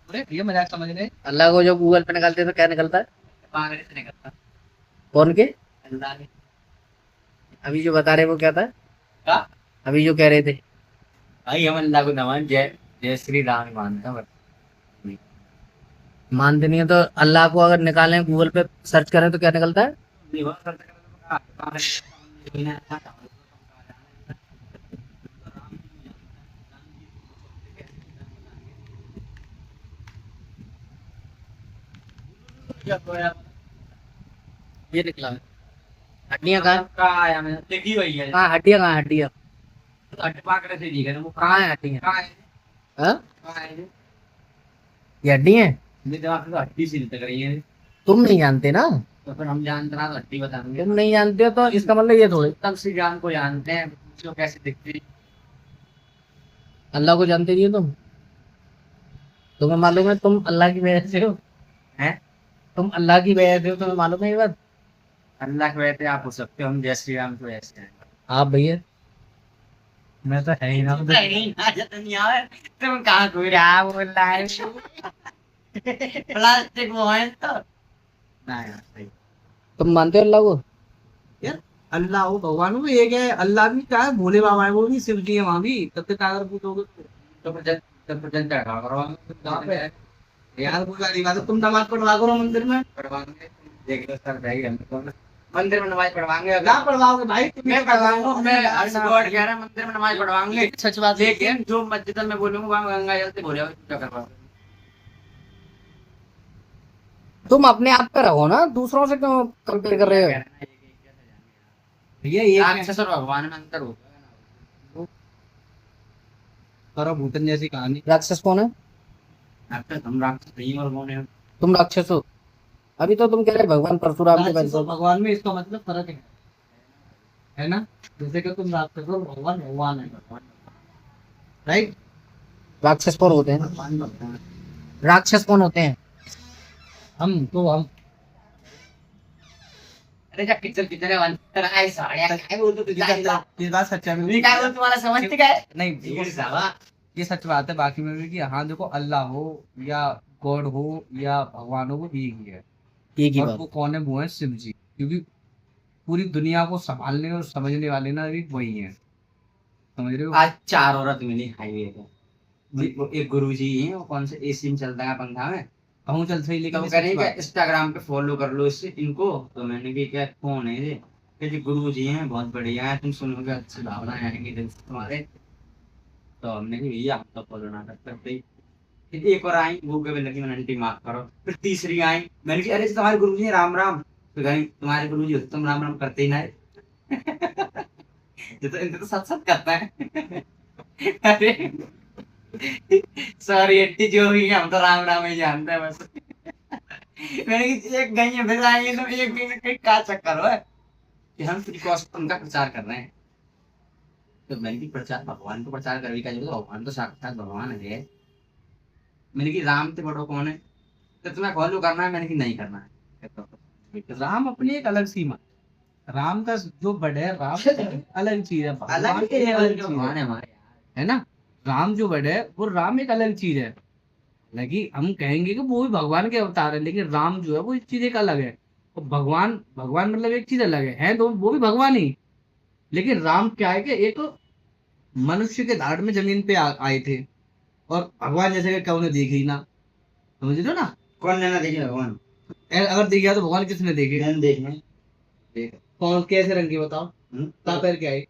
अरे ये मजाक समझ रहे। अल्लाह को जो गूगल पे निकालते हैं तो क्या निकलता है? पागल से निकलता। कौन के? अल्लाह ने अभी जो बता रहे वो क्या था? कहा। अभी जो कह रहे थे। भाई हम अल्लाह को न मान, जय जय श्री राम ही मानता हूँ बस। मानते नहीं है तो अल्लाह को अगर निकालें गूगल पे सर्च करें तो क्या निकलता है? नहीं, बहुत करते करते तो कहा, पागल से कोई ना था, पागल से तुम कहा जाने। क्या खोया? ये निकला है। हड्डियां कहाँ हैं? कहाँ आया मैंने देखी हुई है। कहाँ हड्डियां? कहाँ हड्डियां? अट पाकड़े से दिखे ना वो कहाँ है हड्डियां? कहाँ है? हाँ? कहाँ है ये? ये हड्डी है? मेरे दिमाग से तो हड्डी सी निकल रही है। तुम नहीं जानते ना। तो फिर हम जानते ना तो हड्डी बताएंगे। तुम नहीं जानते हो तो इसका मतलब ये थोड़ी। तब से जान को जानते हैं, उसको कैसे दिखती। अल्लाह को जानते नहीं हो तुम? तुम्हें मालूम है तुम अल्लाह की वजह से हो? है तुम अल्लाह की वजह से हो, तुम्हें मालूम है ये बात? अल्लाह के वजह से आप हो सकते हो, हम जय श्री राम तो ऐसे हैं। आप भैया? मैं तो है ही ना। दुनिया में तुम कहाँ कोई रहा बोल रहा है। प्लास्टिक वो है तो ना यार सही। तुम मानते हो अल्लाह को? यार अल्लाह हो भगवान हो एक है। अल्लाह भी क्या है, भोले बाबा है, वो भी शिव जी है वहां भी। तब तक अगर पूछोगे तो फिर जनता का करो कहाँ पे है? यार कोई गाली बात है, तुम नमाज पढ़वा करो मंदिर में। पढ़वाएंगे। देख लो सर रहेगी हम तो मंदिर में नमाज पढ़वाएंगे। क्या पढ़वाओगे भाई? मैं पढ़वाऊंगा, मैं अर्श गॉड कह रहा है मंदिर में नमाज पढ़वाएंगे। सच बात है। लेकिन जो मस्जिद में बोलूंगा वहां गंगा जल से भोले क्या करवाओ। तुम अपने आप पे रहो ना, दूसरों से क्यों कंपेयर कर रहे हो? भैया ये राक्षस और भगवान में अंतर होता है ना। करो भूतन जैसी कहानी। राक्षस कौन है? राक्षस हम राक्षस नहीं और कौन है। तुम राक्षस हो। अभी तो तुम कह रहे भगवान परशुराम के राक्षस वंश और हो। भगवान में इसका मतलब फर्क है ना? जैसे कि तुम राक्षस हो, भगवान भगवान है। राइट? राक्षस कौन होते हैं? भगवान भगवान। राक्षस कौन होते हैं? हम अरे जा किचन किचन है अंतर है साड़िया काय बोलतो तुझे ये बात सच्चा है। मी काय बोलतो मला समजते काय नहीं ये सावा। ये सच बात है। बाकी में भी कि हाँ देखो, अल्लाह हो या गॉड हो या भगवान हो, वो एक ही है। एक ही और बात। वो कौन है? वो है शिव जी। क्योंकि पूरी दुनिया को संभालने और समझने वाले ना भी वही है। समझ रहे हो? आज 4 औरत मिली हाईवे पे। वो एक गुरुजी हैं, वो कौन से एसी में चलता है पंखा में। कहूँ चल सही, तो लेकिन वो ये कह सच रहे हैं बात कि है। इंस्टाग्राम पे फॉलो कर लो इससे इनको। तो मैंने भी क्या कौन है ये? कि जी गुरु जी हैं, बहुत बढ़िया है, तुम सुनोगे अच्छी भावनाएं आएंगी दिल से तुम्हारे। तो हमने कहा भैया हम तो फॉलो ना करते ही। फिर एक और आई वो कभी लगी मैंने आंटी माफ करो। फिर तीसरी आई मैंने कहा अरे तुम्हारे गुरु जी राम राम। तो कहीं तुम्हारे गुरु जी हो तुम राम राम करते ही ना है। ये तो इनसे तो सच सच करता है। अरे सॉरी आंटी जो भी है हम तो राम राम ही जानते हैं बस। मैंने कहा, एक गई है फिर आएंगे तो एक गई में क्या चक्कर हो है कि हम फ्री कॉस्ट उनका प्रचार कर रहे हैं। तो मैंने की प्रचार भगवान को प्रचार करने का जो भगवान तो साक्षात भगवान है। मैंने की राम से बड़ो कौन है? तो तुम्हें फॉलो करना है? मैंने की नहीं करना है। तो राम अपनी एक अलग सीमा। राम का जो बड़ है, राम अलग चीज है। भगवान अलग एक अलग चीज भगवान है हमारे है ना? राम जो बड़ है वो राम एक अलग चीज है। हालांकि हम कहेंगे कि वो भी भगवान के अवतार है, लेकिन राम जो है वो एक चीज एक अलग है। तो भगवान भगवान मतलब एक चीज अलग है तो वो भी भगवान ही। लेकिन राम क्या है कि एक मनुष्य के धाड़ में जमीन पे आए थे, और भगवान जैसे कि कौन ने देखे ही ना। समझ रहे हो ना? कौन लेना देखिए भगवान। अगर देखा तो भगवान किसने देखे? मैंने देखना देख कौन कैसे रंग के बताओ? तापर क्या है?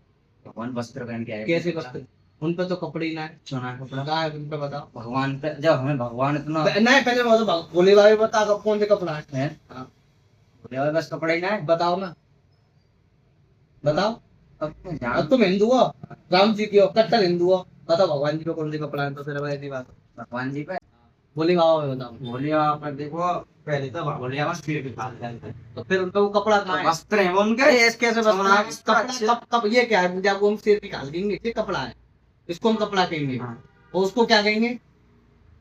भगवान वस्त्र पहन के आए कैसे वस्त्र? उन पे तो कपड़े ही ना है। सोना कपड़ा। कहाँ है उन पे बताओ? भगवान पे जब हमें भगवान इतना नहीं, पहले बताओ भोले बाबा बता कौन से कपड़ा है? है हाँ। बोले और बस कपड़ा ही ना है। बताओ ना, बताओ। अब तो अब जान तुम हिंदू हो, राम जी की हो, कट्टर हिंदू हो, बताओ भगवान जी पे कौन से कपड़ा है? तो फिर अब ऐसी बात है। भगवान जी पे भोले बाबा में बताओ। बोले आप देखो पहले तो बोले आप सिर पे बाल डालते हैं। तो फिर उनका वो कपड़ा कहाँ है? वस्त्र है वो उनके। ये कैसे सोना कपड़ा? कब ये क्या है? जब वो हम सिर निकाल देंगे ये कपड़ा है, इसको हम कपड़ा कहेंगे। हाँ। और उसको क्या कहेंगे?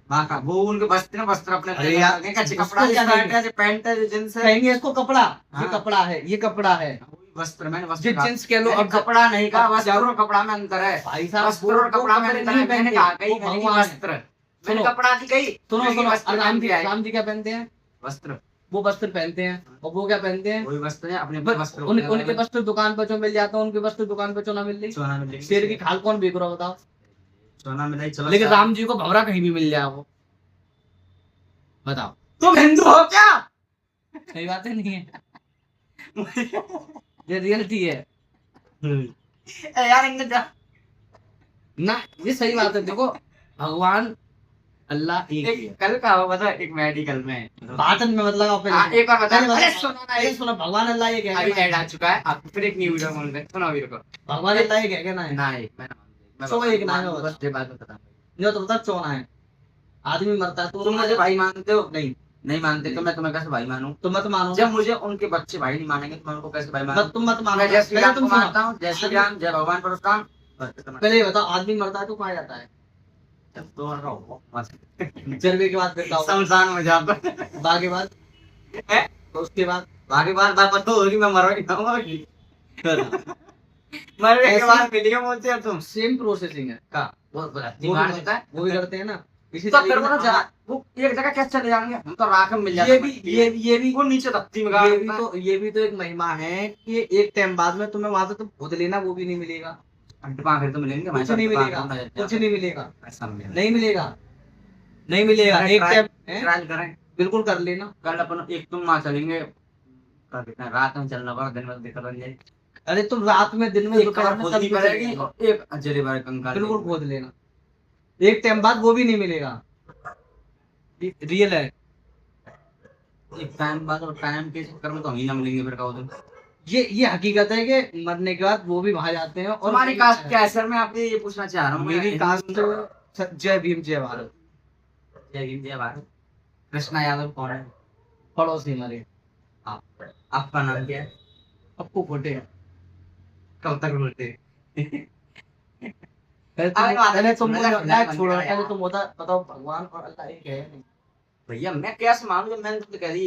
हाँ का वो उनके वस्त्र वस्त्र अपने अरे यार, कैसे उसको कपड़ा क्या शर्ट है पैंट है जींस है। कहेंगे इसको कपड़ा। ये हाँ। कपड़ा है, ये कपड़ा है। वस्त्र मैंने वस्त्र जिस जींस कह लो, मैंने अब कपड़ा नहीं कहा अब वस्त्र और कपड़ा में अंतर है। भाई साहब वस्त्र और वो कपड़ा में कपड़े अंतर नहीं है। मैंने पहनते, कहा कहीं वो मैंने भगवान है। वस्त्र मैंने सुनो कपड़ा की गई सुनो मैंने सुनो वस्त्र राम पहन जी के आए। राम जी क्या पहनते हैं? वस्त्र वो वस्त्र पहनते हैं और वो क्या पहनते हैं? वही वस्त्र है अपने बस वस्त्र उनके वस्त्र दुकान पर जो मिल जाता है, उनके वस्त्र दुकान पर जो ना मिल रही। सोना में शेर की खाल कौन बेच रहा बताओ? सोना में चलो लेकिन राम जी को भवरा कहीं भी मिल जाए वो, बताओ तुम हिंदू हो क्या? सही बात है नहीं है? ये रियलिटी है ए यार इनका जा ना, ये सही बात है। देखो भगवान अल्लाह एक ही है। एक कल का हो पता है, एक मेडिकल में बात में मतलब आप हाँ, एक बार बता पहले अरे बता- सुनो ना अरे सुनो, भगवान अल्लाह एक है अभी क्या? ऐड आ चुका है आप फिर एक न्यू वीडियो बोल रहे सुनो वीडियो को भगवान अल्लाह एक है क्या? ना है? ना एक मैं सो एक ना है वो बस ये बात बता जो तो बता चौना है, आदमी मरता है तो तुम मुझे भाई मानते हो नहीं, नहीं मानते तो मैं तुम्हें कैसे भाई मानूं? तुम मत मानो, जब मुझे उनके बच्चे भाई नहीं मानेंगे तो मैं उनको कैसे भाई मानूं? मत तुम मत मानो। मैं जय श्री पहले राम तुम को सुनो, मानता हूँ, जय श्री राम, जय भगवान परशुराम बस इतना। पहले ये बताओ आदमी मरता है तो कहाँ जाता है? तब तो रहो बस चरबे के बाद फिर क्या होगा? शमशान में जाता है। बाघ के बाद हैं? तो उसके बाद बाकी बात बात पता होगी मैं मर रही हूँ मरने के ऐसे- बाद वीडियो बोलते हो तुम सेम प्रोसेसिंग है का वो वो दिमाग भी होता है वो भी करते हैं ना इसी तो तरीके फिर वो ना से जा वो एक जगह कैसे चले जाएंगे हम तो राख में मिल जाते ये हैं भी मट्टी ये में। ये भी वो नीचे धरती में गाड़ ये भी देता है। तो ये भी तो एक महिमा है कि एक टाइम बाद में तुम्हें वहां से तुम खुद लेना वो भी नहीं मिलेगा, अंडपा फिर तो मिलेंगे कुछ नहीं मिलेगा, कुछ नहीं मिलेगा, नहीं मिलेगा, नहीं मिलेगा। एक टाइम ट्रायल करें बिल्कुल कर लेना। कल अपन एक तुम वहां चलेंगे क्या कहते हैं, रात में चलना पड़ा दिन में दिखा बन जाए अरे तुम रात में दिन में एक दोपहर कमर में खोदनी सब कुछ पड़ेगी लेना। और एक अजरे बारे कंकाल बिल्कुल लेंगे। खोद लेना, एक टाइम बाद वो भी नहीं मिलेगा। रियल है एक टाइम बाद और टाइम के चक्कर में तो हम ही ना मिलेंगे फिर कहो तुम ये हकीकत है कि मरने के बाद वो भी वहां जाते हैं। और तुम्हारी कास्ट क्या है सर मैं आपसे ये पूछना चाह रहा हूँ मेरी कास्ट जय भीम जय भारत, जय हिंद जय भारत। कृष्णा यादव कौन है? पड़ोसी हमारे आप आपका नाम क्या है? आपको खोटे कब तक बोलते पहले तुम सुनने का मुझे छोड़ो, यार। पहले तुम बताओ भगवान और अल्लाह एक है नहीं? भैया मैं कैसे मान लूं मैंने तो कह दी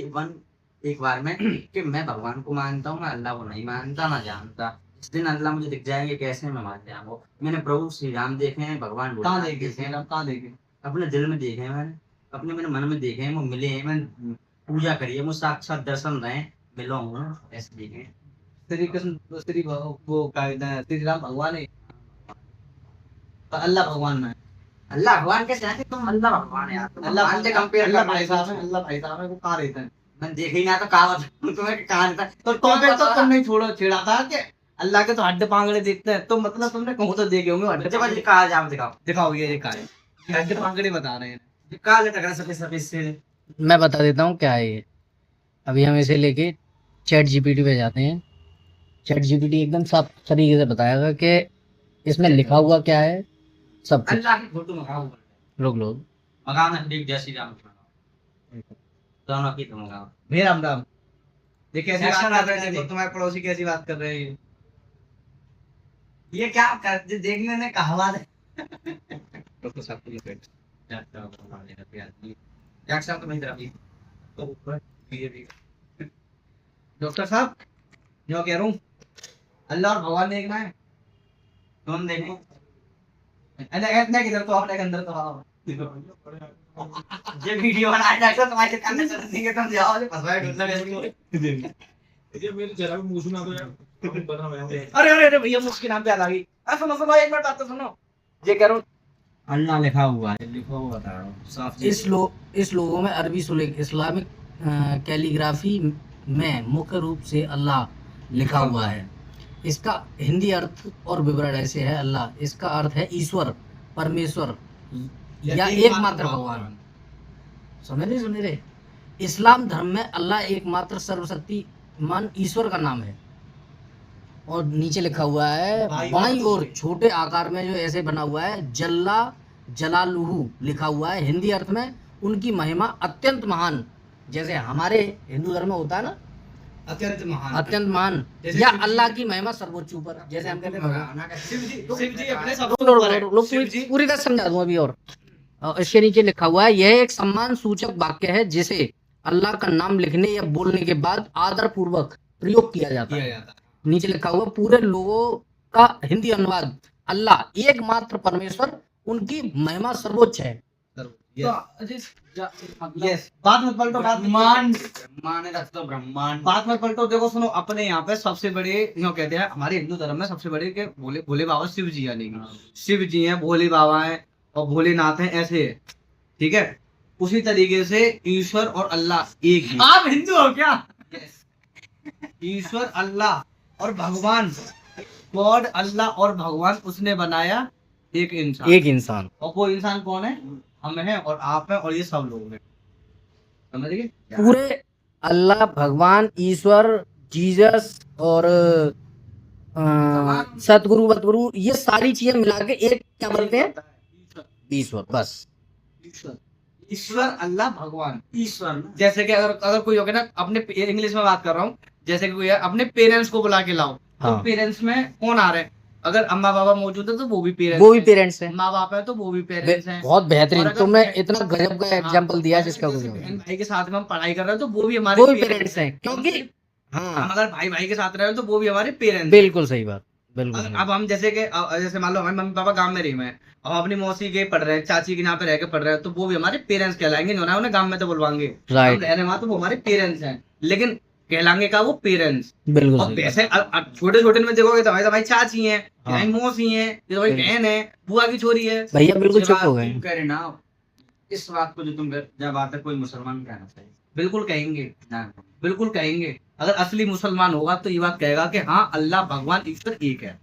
एक बार में कि मैं भगवान को मानता हूँ मैं अल्लाह को नहीं मानता ना जानता। जिस दिन अल्लाह मुझे दिख जाएंगे कैसे मैं मान जाऊंगा। मैंने प्रभु श्री राम देखे हैं भगवान कहाँ भोलेनाथ देखे देखे हैं कहाँ देखे? अपने दिल में देखे हैं मैंने अपने मेरे मन में देखे हैं वो मिले हैं मैंने पूजा करी है मुझे साक्षात दर्शन रहे मिलो हूँ ऐसे देखे हैं। श्री कृष्ण श्री वो क्या कहते हैं श्री राम भगवान है तो अल्लाह भगवान है। अल्लाह भगवान कैसे है तुम अल्लाह भगवान है यार तुम अल्लाह भगवान से कंपेयर अल्लाह कर भाई साहब है, अल्लाह भाई साहब है, वो कहाँ रहते हैं? मैं देखे ही ना तो कहा तुम्हें कहा रहता तो तुमने छोड़ो छेड़ा था कि अल्लाह के तो हड्डे पांगड़े देखते हैं तो मतलब तुमने कहूँ तो देखे होंगे हड्डे बच्चे पांगड़े। कहा जाओ दिखाओ दिखाओ ये कहा है, ये हड्डे पांगड़े बता रहे हैं। कहा ले टकरा सके सब इससे मैं बता देता हूँ क्या है ये। अभी हम इसे लेके चैट जीपीटी पे जाते हैं। चैट जीपीटी एकदम साफ तरीके से बताएगा कि इसमें लिखा हुआ क्या है सब कुछ। अल्लाह की फोटो मंगाओ लोग लोग मंगाओ ना ठीक जय श्री राम दोनों की तो मंगाओ भैया राम राम, ये कैसी बात Reaction कर आ रहे रहा है, हैं? देखो। तुम्हारे पड़ोसी कैसी बात कर रहे हैं? ये क्या कर देखने ने कहा है डॉक्टर साहब को लेकर एक्शन तो नहीं तरफ डॉक्टर साहब जो कह रहा हूँ अल्लाह और भगवान एक ना है। तुम देखो इतने किधर तो अपने के अंदर तो आओ। ये वीडियो बनाया जाएगा तुम्हारे कान से देंगे तुम जाओ फसवाए ढूंढना है ये मेरे जरा भी मुंह सुना दो यार बना हुआ है अरे अरे अरे भैया मुझके नाम पे आ गई। सुनो सुनो एक मिनट बात तो सुनो, ये कह रहा हूँ अल्लाह लिखा हुआ है लिखा हुआ बता रहा हूँ साफ इस लोगों में अरबी सुलेख इस्लामिक कैलीग्राफी में मुख्य रूप से अल्लाह लिखा हुआ है। इसका हिंदी अर्थ और विवरण ऐसे है। अल्लाह इसका अर्थ है ईश्वर, परमेश्वर या एकमात्र भगवान। सुन रहे इस्लाम धर्म में अल्लाह एकमात्र सर्वशक्तिमान ईश्वर का नाम है। और नीचे लिखा हुआ है बाईं ओर छोटे आकार में जो ऐसे बना हुआ है जल्ला जलालुहु लिखा हुआ है। हिंदी अर्थ में उनकी महिमा अत्यंत महान, जैसे हमारे हिंदू धर्म में होता है ना अत्यंत महान, अत्यंत महान, जैसे या शिव जी। अल्लाह की महिमा सर्वोच्च ऊपर, जैसे हम कहते हैं भगवान। शिव जी अपने सब लोग पूरी तरह समझा दूं अभी। और इसके नीचे लिखा हुआ है यह एक सम्मान सूचक वाक्य है जिसे अल्लाह का नाम लिखने या बोलने के बाद आदर पूर्वक प्रयोग किया जाता है। नीचे लिखा हुआ पूरे लोगों का हिंदी अनुवाद अल्लाह एकमात्र परमेश्वर, उनकी महिमा सर्वोच्च है। यस, बात मत पलटो, ब्रह्मांड रख दो, ब्रह्मांड। बात मत पलटो। देखो सुनो, अपने यहाँ पे सबसे बड़े यूँ कहते हैं, हमारे हिंदू धर्म में सबसे बड़े के भोले भोले बाबा शिव जी, यानी कि शिव जी हैं, भोले बाबा हैं और भोलेनाथ हैं, ऐसे है, ठीक है। उसी तरीके से ईश्वर और अल्लाह एक ही। आप हिंदू हो क्या? ईश्वर अल्लाह और भगवान, गॉड अल्लाह और भगवान, उसने बनाया एक इंसान। एक इंसान। और वो इंसान कौन है? हम हैं और आप हैं और ये सब लोग हैं, समझ गए? पूरे अल्लाह, भगवान, ईश्वर, जीसस और सतगुरु वतगुरु, ये सारी चीजें मिला के एक क्या बोलते हैं? ईश्वर। बस ईश्वर अल्लाह भगवान। ईश्वर ना। जैसे कि अगर कोई हो गया ना, अपने इंग्लिश में बात कर रहा हूँ, जैसे कि कोई है, अपने पेरेंट्स को बुला के लाओ, हाँ। तो पेरेंट्स में कौन आ रहे हैं? अगर अम्मा बाबा मौजूद है तो वो भी पेरेंट्स, वो भी पेरेंट्स हैं। माँ बाप है तो वो भी पेरेंट्स हैं। बहुत बेहतरीन, और अगर तुमने मैं- इतना गजब का हाँ, एग्जांपल दिया अगर जिसका जैसे कुछ बहन भाई के साथ में हम पढ़ाई कर रहे हैं तो वो भी हमारे वो भी पेरेंट्स हैं, क्योंकि हम हाँ, अगर भाई भाई के साथ रहे हैं तो वो भी हमारे पेरेंट्स। बिल्कुल सही बात, बिल्कुल सही अब हम जैसे कि जैसे मान लो हमारे मम्मी पापा गांव में रहे हैं, हम अपनी मौसी के पढ़ रहे हैं, चाची के यहाँ पे रह के पढ़ रहे हैं, तो वो भी हमारे पेरेंट्स कहलाएंगे, जो ना उन्हें गांव में तो बुलवाएंगे, हम राइट, रह रहे हैं वहाँ तो वो हमारे पेरेंट्स हैं, लेकिन कहलाएंगे का वो पेरेंट्स। बिल्कुल और सही बात। वैसे छोटे छोटे में देखोगे तो भाई चाची है, हाँ। भाई मौसी है, ये भाई बिल्कुल। बहन है, बुआ की छोरी है। भैया बिल्कुल जब चुप आप हो गए। तुम कह रहे ना, इस बात को जो तुम कर, जब आता कोई मुसलमान कहना चाहिए बिल्कुल कहेंगे, ना। बिल्कुल कहेंगे। अगर असली मुसलमान होगा तो ये बात कहेगा कि हाँ, अल्लाह भगवान ईश्वर एक है।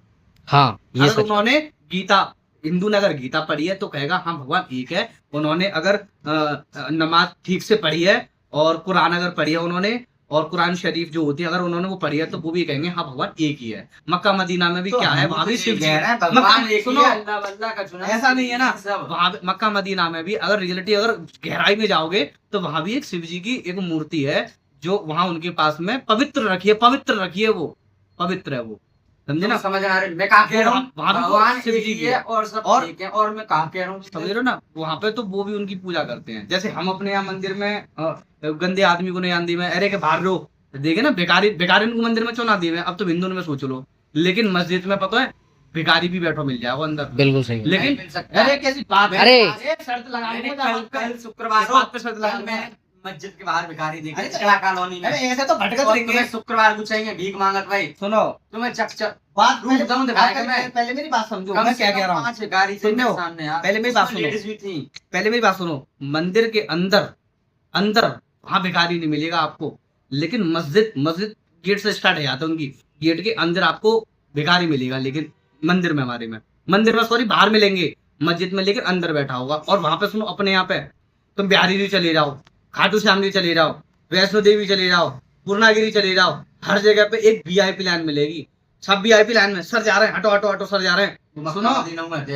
हाँ, ये अगर सच। उन्होंने गीता, हिंदू ने अगर गीता पढ़ी है तो कहेगा हाँ भगवान एक है। उन्होंने अगर नमाज ठीक से पढ़ी है और कुरान अगर पढ़ी है उन्होंने, और कुरान शरीफ जो होती है अगर उन्होंने वो पढ़ी है तो वो भी कहेंगे हाँ भगवान एक ही है। मक्का मदीना में भी तो क्या है, हम वहां भी तो शिव जी कह रहे हैं, मक्का- भगवान एक ही सुनो, है, अल्लाह बल्ला का चुना। ऐसा नहीं है ना, सब वहां मक्का मदीना में भी अगर रियलिटी, अगर गहराई में जाओगे तो वहां भी एक शिव जी की एक मूर्ति है जो वहां उनके पास में पवित्र रखी है, वो पवित्र है वो, समझे ना? समझ आ रहे, मैं कहा कह रहा हूँ वहाँ भी भगवान शिव एक जी ही की है है। और सब और- एक है, और मैं कहा कह रहा हूँ समझ रहे हो ना? वहां पे तो वो भी उनकी पूजा करते हैं। जैसे हम अपने यहाँ मंदिर में गंदे आदमी को नहीं आंदी में, अरे के बाहर रो, देखे ना, भिखारी को मंदिर में चुना दी में। अब तो हिंदू में सोच लो, लेकिन मस्जिद में पता है भिखारी भी बैठो मिल जाए वो अंदर। बिल्कुल सही बात। लेकिन मिल सकता है। अरे कैसी बात है? अरे शर्त मैंने लगाने कल शुक्रवार इस बात पे शर्त लगा कल मैं मस्जिद के बाहर भिखारी देखे अरे चला कॉलोनी में। अरे ऐसे तो भटकत और रहेंगे। तुम्हें शुक्रवार को चाहिए भीख मांगत भाई, सुनो तुम्हें चक बात, रुक जाऊं दिखाएगा मैं। पहले मेरी बात समझो, कम मैं से क्या कम कह रहा हूँ। 5 भिखारी थे सुन मेरे लो, सामने यार। पहले मेरी बात उसमें सुनो। लेडीज भी थी। पहले मेरी बात सुनो, मंदिर के अंदर वहां भिखारी नहीं मिलेगा आपको, लेकिन मस्जिद गेट से स्टार्ट है जाता है उनकी, गेट के अंदर आपको भिखारी मिलेगा, लेकिन मंदिर में सॉरी बाहर मिलेंगे, मस्जिद में लेकिन अंदर बैठा होगा। और वहां पे सुनो, अपने यहाँ पे तुम बिहारी भी चले जाओ, खाटू श्याम भी चले जाओ, वैष्णो देवी चले जाओ, पूर्णागिरी चले जाओ, हर जगह पे एक वीआईपी लाइन मिलेगी। सब वीआईपी लाइन में सर जा रहे हैं, हटो सर जा रहे हैं। सुनो,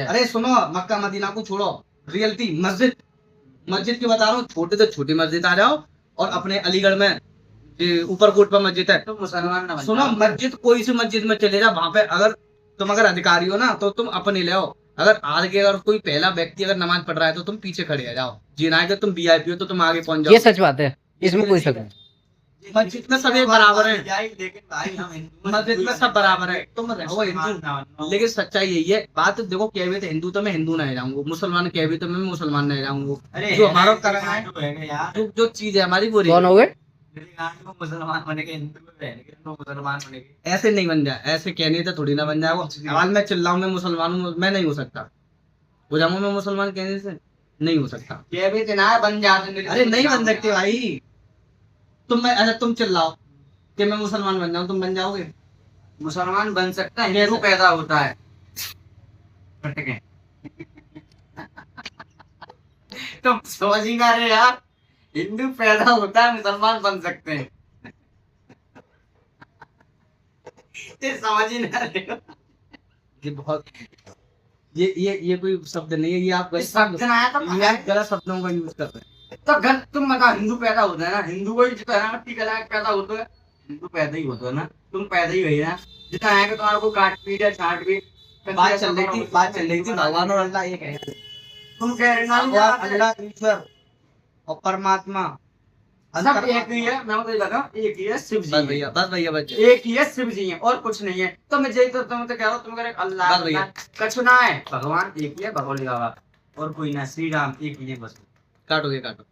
अरे सुनो, मक्का मदीना को छोड़ो, रियलिटी मस्जिद की बता रहा हूँ। छोटे से छोटी मस्जिद आ जाओ, और अपने अलीगढ़ में ऊपर कोट पर मस्जिद है, तुम मुसलमान ना बन सुनो, जाओ। मस्जिद कोई सी मस्जिद में चले जाओ, वहां पे अगर तुम अधिकारी हो ना तो तुम अपने ले आओ। अगर आगे अगर कोई पहला व्यक्ति अगर नमाज पढ़ रहा है तो तुम पीछे खड़े आ जाओ, जी ना, अगर तुम वीआईपी हो तो तुम आगे पहुंच ये जाओ। सच बात है, इसमें कोई शक नहीं। मस्जिद में सब एक बराबर है, लेकिन भाई हम हिंदू, मस्जिद में सब बराबर है, तुम रहो हिंदू। लेकिन सच्चाई यही है, बात देखो, कह भी तो हिंदू तो मैं हिंदू नहीं रहूंगा, मुसलमान कह भी तो मैं मुसलमान नहीं रहूंगा। अरे जो हमारा तरह कर्म है, है यार, जो चीज है हमारी वो कौन हो गए? मुसलमान बनेंगे, हिंदू में रहेंगे, तो मुसलमान बनेंगे। ऐसे नहीं बन जाए, ऐसे कहने तो थोड़ी ना बन जाए। वो आज मैं चिल्लाऊं मैं मुसलमान हूँ, मैं नहीं हो सकता। हो जाऊंगा मैं मुसलमान कहने से, नहीं हो सकता। कह भी ना बन जाते, अरे नहीं बन सकते भाई। तुम चिल्लाओ कि मैं मुसलमान बन जाऊं, तुम बन जाओगे? मुसलमान बन सकता है, हिंदू पैदा होता है। फटके। तुम समझ ही ना रहे यार, हिंदू पैदा होता है, मुसलमान बन सकते हैं। ये समझ ही ना रहे हो। ये बहुत ये कोई शब्द नहीं है, ये आप शब्द ना आया तो ये आप गलत शब्दों का यूज कर रहे हैं। तो घर तुम मका हिंदू पैदा होता है ना, हिंदू को ही जितना है ना टीका लगा के पैदा होता है, हिंदू पैदा ही होता है ना, तुम पैदा ही वही ना, जितना है कि तुम्हारे को काट पीट या छाट पीट। बात चल रही थी भगवान और अल्लाह एक है। तुम कह रहे ना भगवान, अल्लाह, ईश्वर और परमात्मा सब एक ही है। मैं तो ये लगा एक ही है, शिव जी बस है। भैया, बस भैया, बच्चे एक ही है, शिव जी है और कुछ नहीं है। तो मैं यही तो तुम तो कह रहा हूँ, तुम कह रहे अल्लाह बस भैया। कछु ना है, भगवान एक ही है, भगोले बाबा और कोई ना, श्री राम एक ही है बस। काटोगे काटो।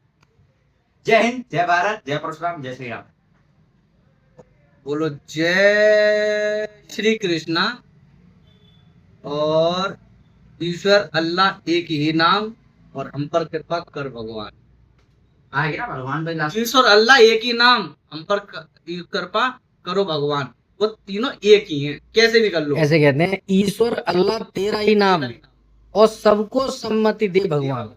जय हिंद, जय भारत, जय परशुराम, जय श्री राम। बोलो जय श्री कृष्णा और ईश्वर अल्लाह एक ही नाम और हम पर कृपा कर भगवान। आ गया भगवान भाई लास्ट। ईश्वर अल्लाह एक ही नाम, हम पर कृपा करो भगवान। वो तीनों एक ही हैं, कैसे भी कर लो। ऐसे कहते हैं ईश्वर अल्लाह तेरा ही नाम और सबको सम्मति दे भगवान।